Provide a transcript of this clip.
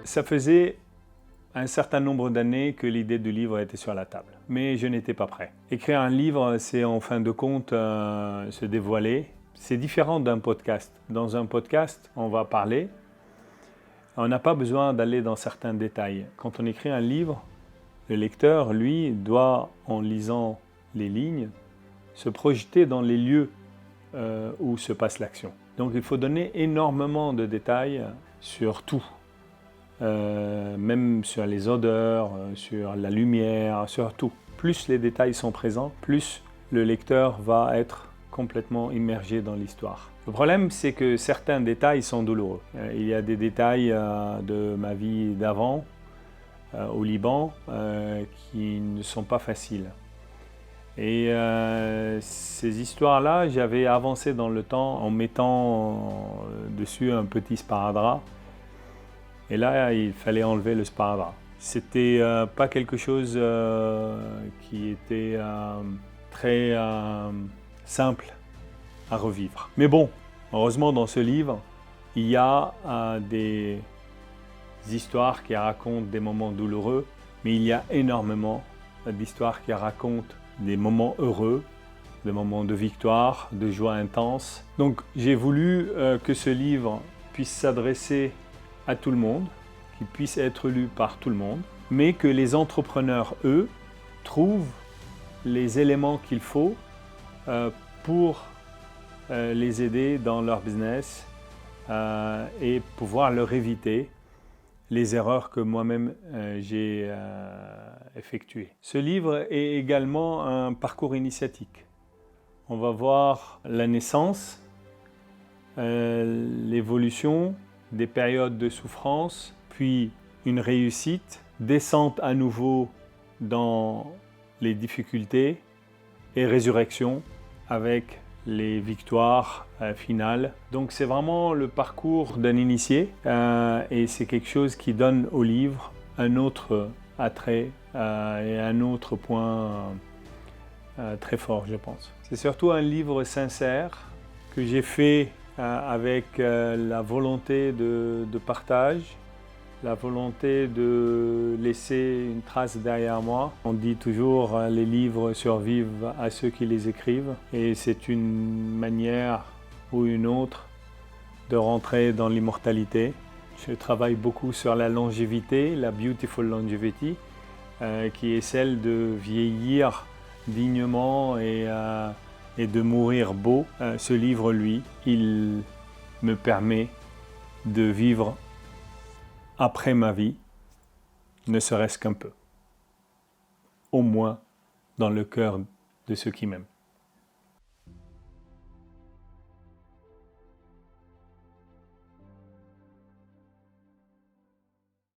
Ça faisait un certain nombre d'années que l'idée du livre était sur la table, mais je n'étais pas prêt. Écrire un livre, c'est en fin de compte se dévoiler. C'est différent d'un podcast. Dans un podcast, on va parler. On n'a pas besoin d'aller dans certains détails. Quand on écrit un livre, le lecteur, lui, doit, en lisant les lignes, se projeter dans les lieux où se passe l'action. Donc il faut donner énormément de détails sur tout. Même sur les odeurs, sur la lumière, sur tout. Plus les détails sont présents, plus le lecteur va être complètement immergé dans l'histoire. Le problème, c'est que certains détails sont douloureux. Il y a des détails de ma vie d'avant, au Liban, qui ne sont pas faciles. Et ces histoires-là, j'avais avancé dans le temps en mettant dessus un petit sparadrap. Et là, il fallait enlever le sparadrap. C'était pas quelque chose qui était très simple à revivre. Mais bon, heureusement dans ce livre, il y a des histoires qui racontent des moments douloureux, mais il y a énormément d'histoires qui racontent des moments heureux, des moments de victoire, de joie intense. Donc j'ai voulu que ce livre puisse s'adresser à tout le monde, qu'il puisse être lu par tout le monde, mais que les entrepreneurs, eux, trouvent les éléments qu'il faut pour les aider dans leur business et pouvoir leur éviter les erreurs que moi-même j'ai effectuées. Ce livre est également un parcours initiatique. On va voir la naissance, l'évolution, des périodes de souffrance, puis une réussite, descente à nouveau dans les difficultés et résurrection avec les victoires finales. Donc c'est vraiment le parcours d'un initié et c'est quelque chose qui donne au livre un autre attrait et un autre point très fort, je pense. C'est surtout un livre sincère que j'ai fait avec la volonté de partage, la volonté de laisser une trace derrière moi. On dit toujours les livres survivent à ceux qui les écrivent et c'est une manière ou une autre de rentrer dans l'immortalité. Je travaille beaucoup sur la longévité, la beautiful longevity, qui est celle de vieillir dignement et de mourir beau. Ce livre, lui, il me permet de vivre après ma vie, ne serait-ce qu'un peu. Au moins dans le cœur de ceux qui m'aiment.